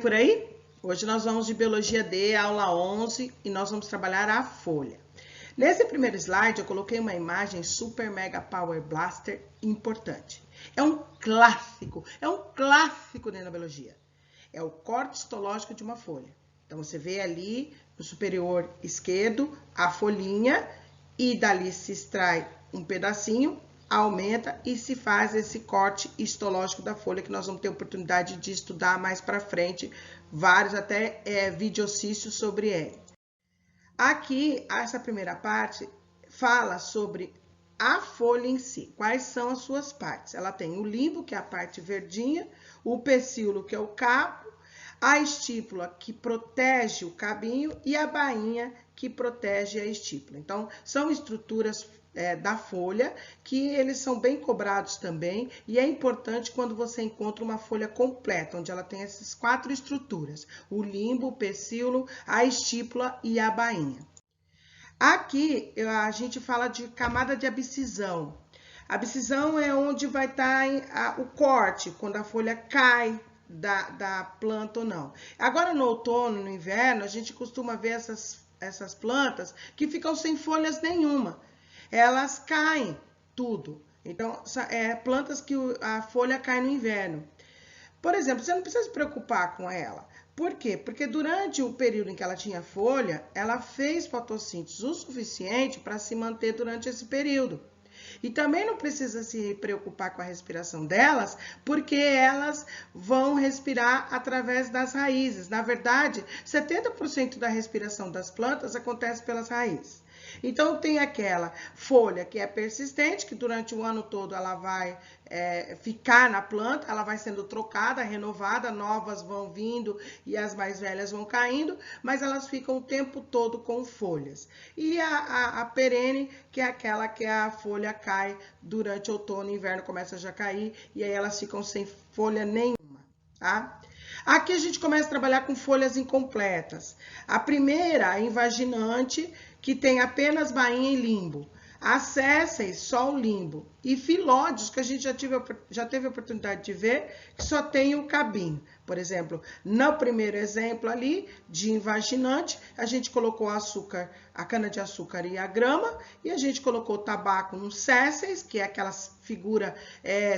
por aí? Hoje nós vamos de Biologia D, aula 11, e nós vamos trabalhar a folha. Nesse primeiro slide, eu coloquei uma imagem Super Mega Power Blaster importante. É um clássico dentro da biologia. É o corte histológico de uma folha. Então, você vê ali no superior esquerdo a folhinha e dali se extrai um pedacinho, aumenta e se faz esse corte histológico da folha, que nós vamos ter oportunidade de estudar mais para frente, vários até videocícios sobre ele. Aqui, essa primeira parte fala sobre a folha em si. Quais são as suas partes? Ela tem o limbo, que é a parte verdinha, o pecíolo, que é o cabo, a estípula, que protege o cabinho, e a bainha, que protege a estípula. Então, são estruturas da folha, que eles são bem cobrados também, e é importante quando você encontra uma folha completa, onde ela tem essas 4 estruturas, o limbo, o pecíolo, a estípula e a bainha. Aqui, a gente fala de camada de abscisão. A abscisão é onde vai estar o corte, quando a folha cai da planta ou não. Agora, no outono, no inverno, a gente costuma ver essas plantas que ficam sem folhas nenhuma. Elas caem tudo. Então, plantas que a folha cai no inverno. Por exemplo, você não precisa se preocupar com ela. Por quê? Porque durante o período em que ela tinha folha, ela fez fotossíntese o suficiente para se manter durante esse período. E também não precisa se preocupar com a respiração delas, porque elas vão respirar através das raízes. Na verdade, 70% da respiração das plantas acontece pelas raízes. Então, tem aquela folha que é persistente, que durante o ano todo ela vai ficar na planta, ela vai sendo trocada, renovada, novas vão vindo e as mais velhas vão caindo, mas elas ficam o tempo todo com folhas. E a perene, que é aquela que a folha cai durante outono e inverno, começa a já cair, e aí elas ficam sem folha nenhuma, tá? Aqui a gente começa a trabalhar com folhas incompletas. A primeira, a invaginante, que tem apenas bainha e limbo. As sésseis, só o limbo. E filódios, que a gente já teve a oportunidade de ver, que só tem o cabinho. Por exemplo, no primeiro exemplo ali, de invaginante, a gente colocou açúcar, a cana-de-açúcar e a grama, e a gente colocou tabaco nos sésseis, que é aquela figura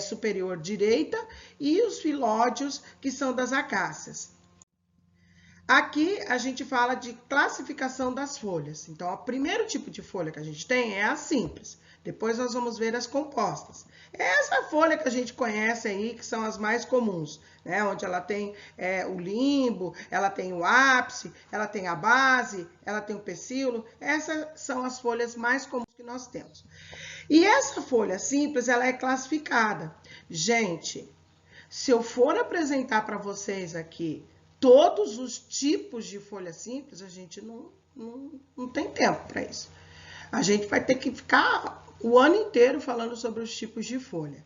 superior direita, e os filódios, que são das acácias. Aqui a gente fala de classificação das folhas. Então, o primeiro tipo de folha que a gente tem é a simples. Depois nós vamos ver as compostas. Essa folha que a gente conhece aí, que são as mais comuns, né? Onde ela tem o limbo, ela tem o ápice, ela tem a base, ela tem o pecíolo. Essas são as folhas mais comuns que nós temos. E essa folha simples, ela é classificada. Gente, se eu for apresentar para vocês aqui todos os tipos de folha simples, a gente não tem tempo para isso. A gente vai ter que ficar o ano inteiro falando sobre os tipos de folha.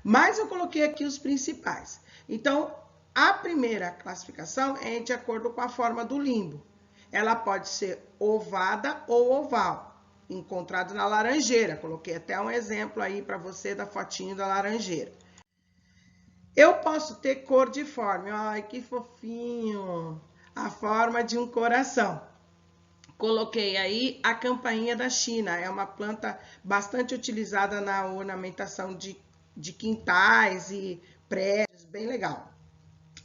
Mas eu coloquei aqui os principais. Então, a primeira classificação é de acordo com a forma do limbo. Ela pode ser ovada ou oval, encontrado na laranjeira. Coloquei até um exemplo aí para você da fotinho da laranjeira. Eu posso ter cordiforme, ai que fofinho, a forma de um coração. Coloquei aí a campainha da China, é uma planta bastante utilizada na ornamentação de quintais e prédios, bem legal.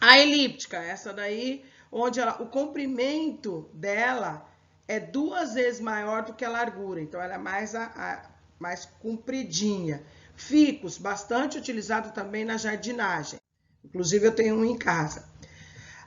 A elíptica, essa daí, onde o comprimento dela é 2 vezes maior do que a largura, então ela é mais compridinha. Ficus, bastante utilizado também na jardinagem. Inclusive, eu tenho um em casa.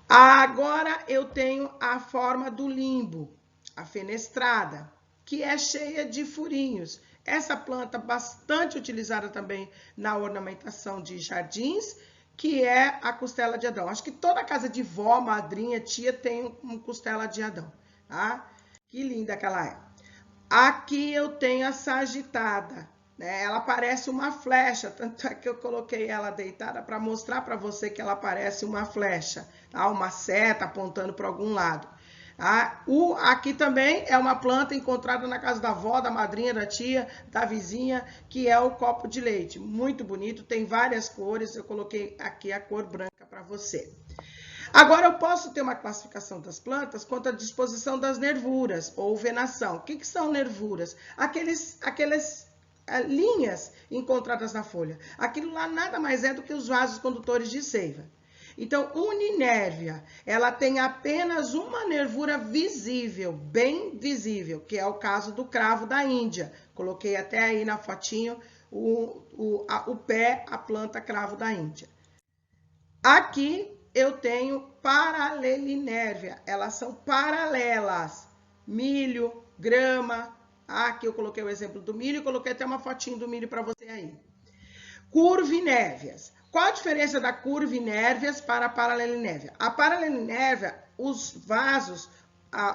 Agora, eu tenho a forma do limbo, a fenestrada, que é cheia de furinhos. Essa planta bastante utilizada também na ornamentação de jardins, que é a costela de Adão. Acho que toda casa de vó, madrinha, tia tem uma costela de Adão, tá? Que linda que ela é. Aqui eu tenho a sagitada. Ela parece uma flecha, tanto é que eu coloquei ela deitada para mostrar para você que ela parece uma flecha, tá? Uma seta apontando para algum lado. Tá? Aqui também é uma planta encontrada na casa da avó, da madrinha, da tia, da vizinha, que é o copo de leite. Muito bonito, tem várias cores, eu coloquei aqui a cor branca para você. Agora, eu posso ter uma classificação das plantas quanto à disposição das nervuras ou venação. O que são nervuras? Aquelas linhas encontradas na folha. Aquilo lá nada mais é do que os vasos condutores de seiva. Então, uninérvia, ela tem apenas uma nervura visível, bem visível, que é o caso do cravo da Índia. Coloquei até aí na fotinho o pé, a planta cravo da Índia. Aqui eu tenho paralelinérvia, elas são paralelas. Milho, grama, aqui eu coloquei o exemplo do milho, coloquei até uma fotinho do milho para você aí. Curvinérvias. Qual a diferença da curvinérvias para a paralelinérvia? A paralelinérvia, os vasos,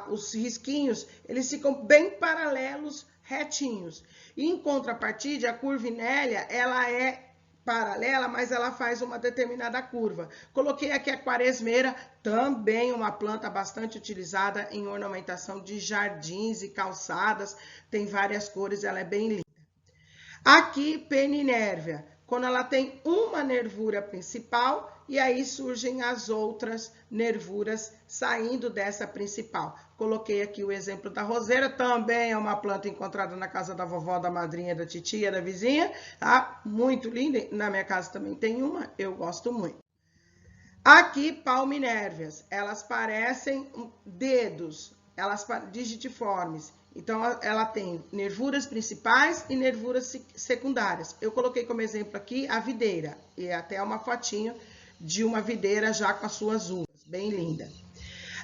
os risquinhos, eles ficam bem paralelos, retinhos. E em contrapartida, a curvinélia, ela é paralela, mas ela faz uma determinada curva. Coloquei aqui a quaresmeira, também uma planta bastante utilizada em ornamentação de jardins e calçadas, tem várias cores, ela é bem linda. Aqui, peninérvia, quando ela tem uma nervura principal e aí surgem as outras nervuras saindo dessa principal. Coloquei aqui o exemplo da roseira, também é uma planta encontrada na casa da vovó, da madrinha, da titia, da vizinha, tá? Muito linda, na minha casa também tem uma, eu gosto muito. Aqui, palminérvias, elas parecem dedos, elas digitiformes. Então, ela tem nervuras principais e nervuras secundárias. Eu coloquei como exemplo aqui a videira, e até uma fotinho de uma videira já com as suas uvas, bem linda.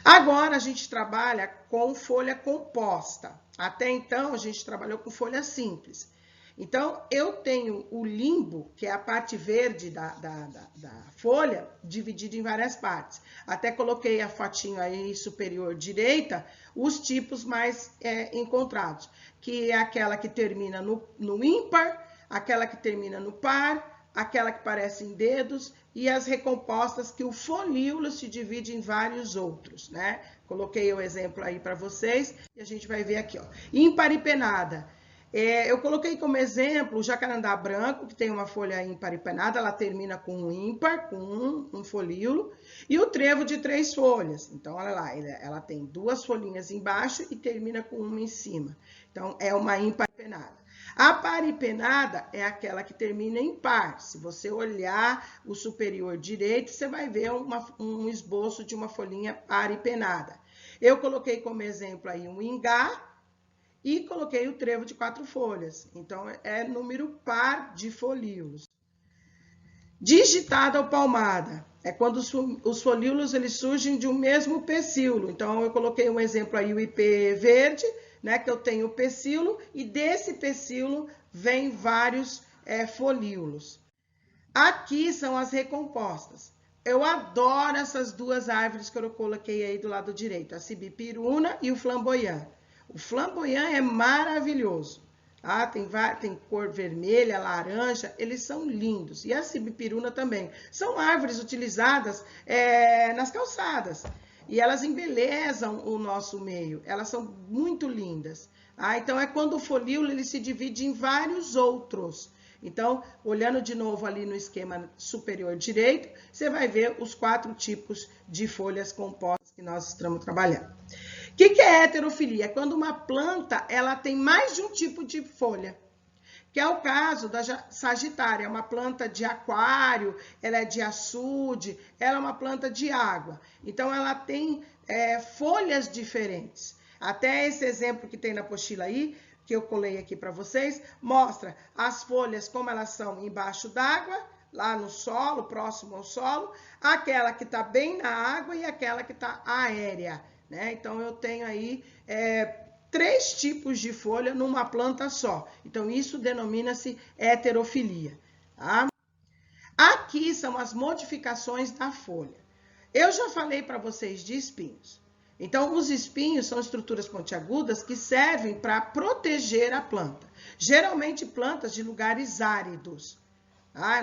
Agora, a gente trabalha com folha composta. Até então, a gente trabalhou com folha simples. Então, eu tenho o limbo, que é a parte verde da folha, dividida em várias partes. Até coloquei a fotinho aí superior direita, os tipos mais encontrados, que é aquela que termina no ímpar, aquela que termina no par, aquela que parece em dedos e as recompostas que o folíolo se divide em vários outros, né? Coloquei o exemplo aí para vocês e a gente vai ver aqui, ó. Ímpar e penada. Eu coloquei como exemplo o jacarandá branco, que tem uma folha ímpar e penada, ela termina com um ímpar, com um folíolo, e o trevo de 3 folhas. Então, olha lá, ela tem 2 folhinhas embaixo e termina com uma em cima. Então, é uma ímpar e penada. A paripenada é aquela que termina em par. Se você olhar o superior direito, você vai ver um esboço de uma folhinha paripenada. Eu coloquei como exemplo aí um ingá, e coloquei o trevo de 4 folhas. Então, é número par de folíolos. Digitada ou palmada é quando os folíolos eles surgem de um mesmo pecíolo. Então, eu coloquei um exemplo aí, o ipê verde, né, que eu tenho o pecíolo, e desse pecíolo vem vários folíolos. Aqui são as recompostas. Eu adoro essas 2 árvores que eu coloquei aí do lado direito, a sibipiruna e o flamboyant. O flamboyant é maravilhoso, tá? Tem cor vermelha, laranja, eles são lindos. E a sibipiruna também. São árvores utilizadas nas calçadas. E elas embelezam o nosso meio. Elas são muito lindas. Então, é quando o folíolo ele se divide em vários outros. Então, olhando de novo ali no esquema superior direito, você vai ver os 4 tipos de folhas compostas que nós estamos trabalhando. O que é heterofilia? É quando uma planta ela tem mais de um tipo de folha, que é o caso da sagitária, é uma planta de aquário, ela é de açude, ela é uma planta de água. Então, ela tem folhas diferentes. Até esse exemplo que tem na apostila aí, que eu colei aqui para vocês, mostra as folhas como elas são embaixo d'água, lá no solo, próximo ao solo, aquela que está bem na água e aquela que está aérea. Né? Então, eu tenho aí 3 tipos de folha numa planta só. Então, isso denomina-se heterofilia. Tá? Aqui são as modificações da folha. Eu já falei para vocês de espinhos. Então, os espinhos são estruturas pontiagudas que servem para proteger a planta. Geralmente, plantas de lugares áridos.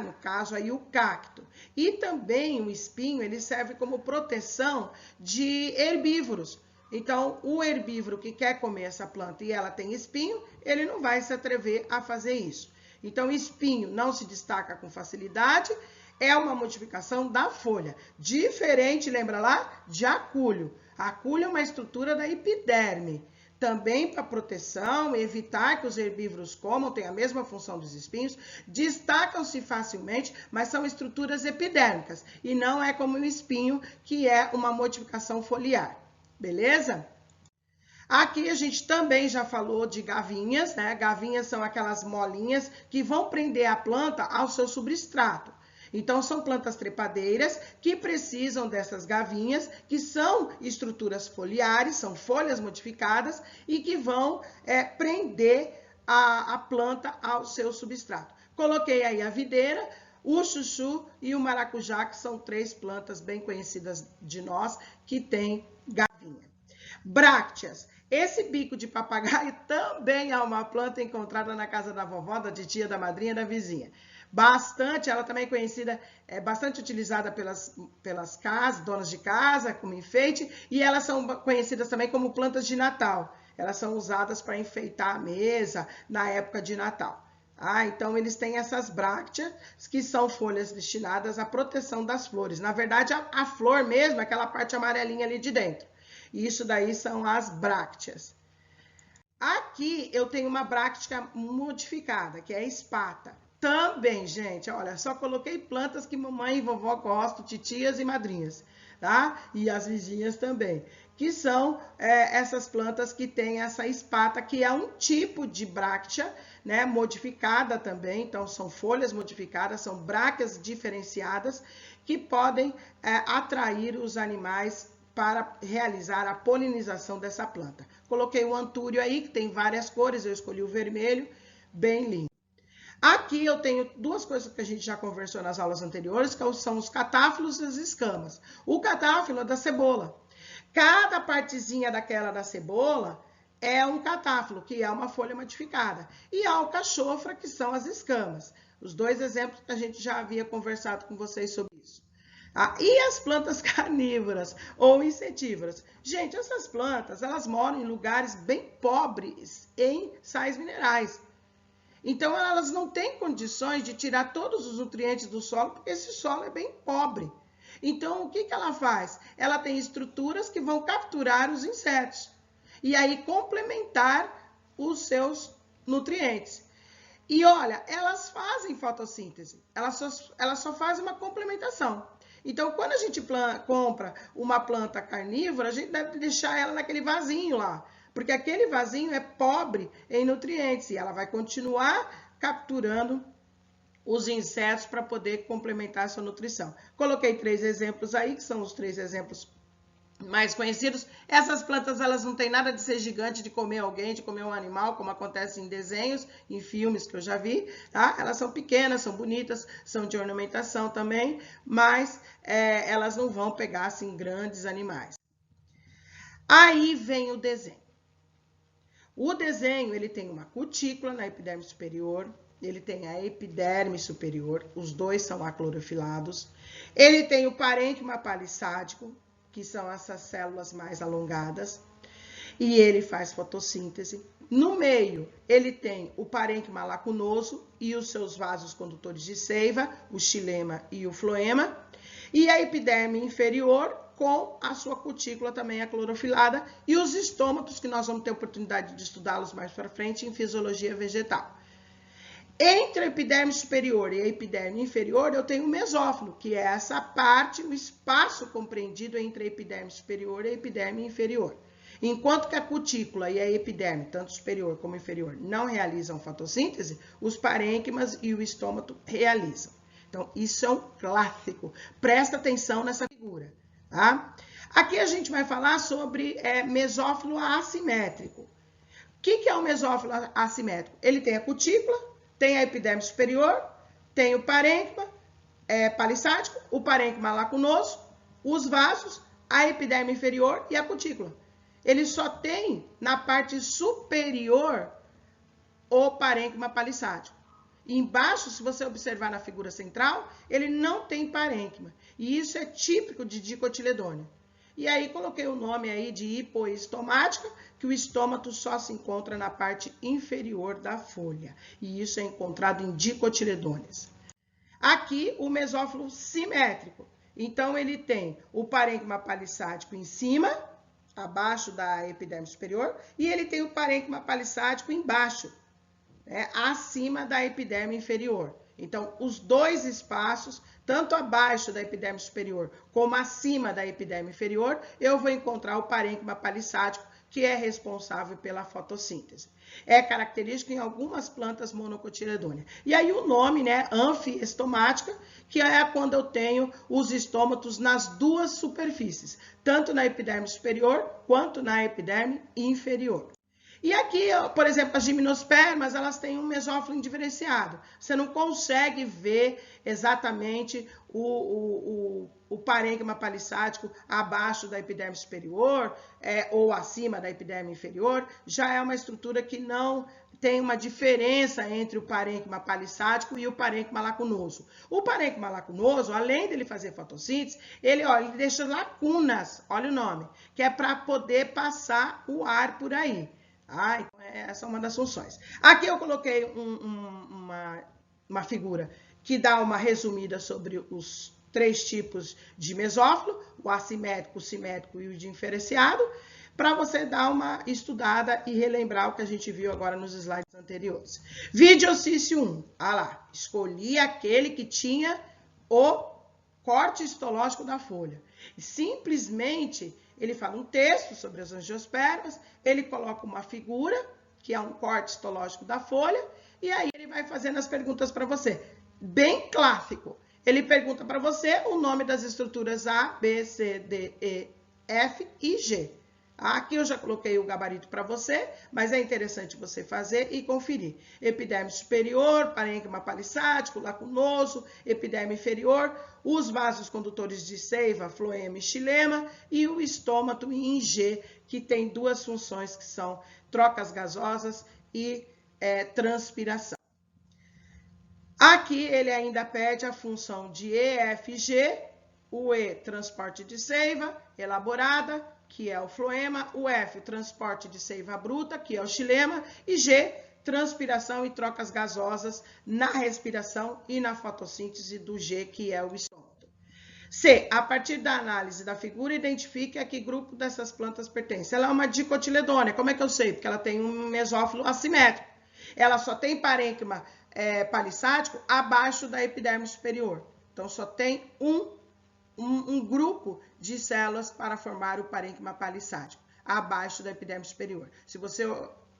No caso aí o cacto. E também o espinho, ele serve como proteção de herbívoros. Então, o herbívoro que quer comer essa planta e ela tem espinho, ele não vai se atrever a fazer isso. Então, espinho não se destaca com facilidade, é uma modificação da folha. Diferente, lembra lá? De acúlio. Acúlio é uma estrutura da epiderme. Também para proteção, evitar que os herbívoros comam, tem a mesma função dos espinhos, destacam-se facilmente, mas são estruturas epidérmicas. E não é como o espinho, que é uma modificação foliar. Beleza? Aqui a gente também já falou de gavinhas, né? Gavinhas são aquelas molinhas que vão prender a planta ao seu substrato. Então, são plantas trepadeiras que precisam dessas gavinhas, que são estruturas foliares, são folhas modificadas e que vão prender a planta ao seu substrato. Coloquei aí a videira, o chuchu e o maracujá, que são 3 plantas bem conhecidas de nós, que têm gavinha. Brácteas. Esse bico de papagaio também é uma planta encontrada na casa da vovó, da titia, da madrinha, da vizinha. Ela também é conhecida, é bastante utilizada pelas casas, donas de casa, como enfeite, e elas são conhecidas também como plantas de Natal. Elas são usadas para enfeitar a mesa na época de Natal. Então, eles têm essas brácteas, que são folhas destinadas à proteção das flores. Na verdade, a flor mesmo, aquela parte amarelinha ali de dentro. Isso daí são as brácteas. Aqui eu tenho uma bráctea modificada, que é a espata. Também, gente, olha, só coloquei plantas que mamãe e vovó gostam, titias e madrinhas, tá? E as vizinhas também, que são essas plantas que têm essa espata, que é um tipo de bráctea, né, modificada também. Então, são folhas modificadas, são brácteas diferenciadas, que podem atrair os animais para realizar a polinização dessa planta. Coloquei o antúrio aí, que tem várias cores, eu escolhi o vermelho, bem lindo. Aqui eu tenho 2 coisas que a gente já conversou nas aulas anteriores, que são os catáfilos e as escamas. O catáfilo é da cebola. Cada partezinha daquela da cebola é um catáfilo, que é uma folha modificada. E a alcachofra, que são as escamas. Os 2 exemplos que a gente já havia conversado com vocês sobre isso. E as plantas carnívoras ou insetívoras? Gente, essas plantas, elas moram em lugares bem pobres em sais minerais. Então, elas não têm condições de tirar todos os nutrientes do solo, porque esse solo é bem pobre. Então, o que ela faz? Ela tem estruturas que vão capturar os insetos e aí complementar os seus nutrientes. E olha, elas fazem fotossíntese, elas só fazem uma complementação. Então, quando a gente compra uma planta carnívora, a gente deve deixar ela naquele vasinho lá, porque aquele vasinho é pobre em nutrientes e ela vai continuar capturando os insetos para poder complementar a sua nutrição. Coloquei 3 exemplos aí, que são os 3 exemplos mais conhecidos. Essas plantas, elas não têm nada de ser gigante, de comer alguém, de comer um animal, como acontece em desenhos, em filmes que eu já vi, tá? Elas são pequenas, são bonitas, são de ornamentação também, mas elas não vão pegar, assim, grandes animais. Aí vem o desenho. O desenho, ele tem uma cutícula na epiderme superior, ele tem a epiderme superior, os 2 são aclorofilados. Ele tem o parênquima palissádico, que são essas células mais alongadas, e ele faz fotossíntese. No meio, ele tem o parênquima lacunoso e os seus vasos condutores de seiva, o xilema e o floema, e a epiderme inferior, com a sua cutícula também aclorofilada, e os estômatos, que nós vamos ter oportunidade de estudá-los mais para frente em fisiologia vegetal. Entre a epiderme superior e a epiderme inferior, eu tenho o mesófilo, que é essa parte, o espaço compreendido entre a epiderme superior e a epiderme inferior. Enquanto que a cutícula e a epiderme, tanto superior como inferior, não realizam fotossíntese, os parênquimas e o estômato realizam. Então, isso é um clássico. Presta atenção nessa figura. Tá? Aqui a gente vai falar sobre mesófilo assimétrico. O que é o mesófilo assimétrico? Ele tem a cutícula, tem a epiderme superior, tem o parênquima palissádico, o parênquima lacunoso, os vasos, a epiderme inferior e a cutícula. Ele só tem na parte superior o parênquima palissádico. E embaixo, se você observar na figura central, ele não tem parênquima. E isso é típico de dicotiledônea. E aí coloquei o nome aí de hipoestomática, que o estômato só se encontra na parte inferior da folha. E isso é encontrado em dicotiledôneas. Aqui, o mesófilo simétrico. Então, ele tem o parênquima palissádico em cima, abaixo da epiderme superior, e ele tem o parênquima palissádico embaixo, né, acima da epiderme inferior. Então, os dois espaços, tanto abaixo da epiderme superior como acima da epiderme inferior, eu vou encontrar o parênquima palissádico, que é responsável pela fotossíntese. É característico em algumas plantas monocotiledôneas. E aí o nome, né, anfiestomática, que é quando eu tenho os estômatos nas duas superfícies, tanto na epiderme superior quanto na epiderme inferior. E aqui, por exemplo, as gimnospermas, elas têm um mesófilo indiferenciado. Você não consegue ver exatamente o parênquima palissádico abaixo da epiderme superior ou acima da epiderme inferior. Já é uma estrutura que não tem uma diferença entre o parênquima palissádico e o parênquima lacunoso. O parênquima lacunoso, além dele fazer fotossíntese, ele deixa lacunas, olha o nome, que é para poder passar o ar por aí. Então essa é uma das funções. Aqui eu coloquei uma figura que dá uma resumida sobre os 3 tipos de mesófilo, o assimétrico, o simétrico e o diferenciado, para você dar uma estudada e relembrar o que a gente viu agora nos slides anteriores. Videocício 1, lá, escolhi aquele que tinha o corte histológico da folha. Simplesmente, ele fala um texto sobre as angiospermas, ele coloca uma figura, que é um corte histológico da folha, e aí ele vai fazendo as perguntas para você. Bem clássico. Ele pergunta para você o nome das estruturas A, B, C, D, E, F e G. Aqui eu já coloquei o gabarito para você, mas é interessante você fazer e conferir. Epiderme superior, parênquima palissádico, lacunoso, epiderme inferior, os vasos condutores de seiva, floema e xilema, e o estômato em G, que tem 2 funções que são trocas gasosas e transpiração. Aqui ele ainda pede a função de EFG, o E, transporte de seiva elaborada, que é o floema, o F, transporte de seiva bruta, que é o xilema, e G, transpiração e trocas gasosas na respiração e na fotossíntese do G, que é o estômato. C, a partir da análise da figura, identifique a que grupo dessas plantas pertence. Ela é uma dicotiledônia. Como é que eu sei? Porque ela tem um mesófilo assimétrico. Ela só tem parênquima palissádico abaixo da epiderme superior. Então, só tem um grupo de células para formar o parênquima palissádico, abaixo da epiderme superior. Se você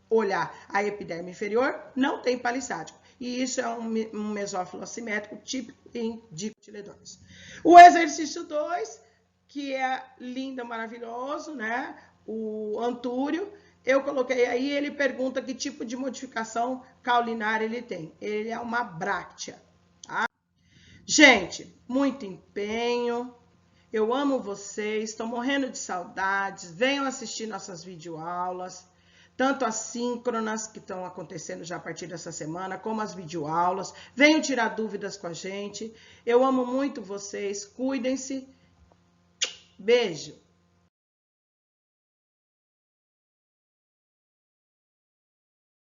olhar a epiderme inferior, não tem palissádico. E isso é um mesófilo assimétrico típico em dicotiledôneas. O exercício 2, que é lindo, maravilhoso, né? O antúrio. Eu coloquei aí, ele pergunta que tipo de modificação caulinar ele tem. Ele é uma bráctea. Tá? Gente, muito empenho. Eu amo vocês, estou morrendo de saudades. Venham assistir nossas videoaulas, tanto as síncronas, que estão acontecendo já a partir dessa semana, como as videoaulas. Venham tirar dúvidas com a gente. Eu amo muito vocês. Cuidem-se. Beijo.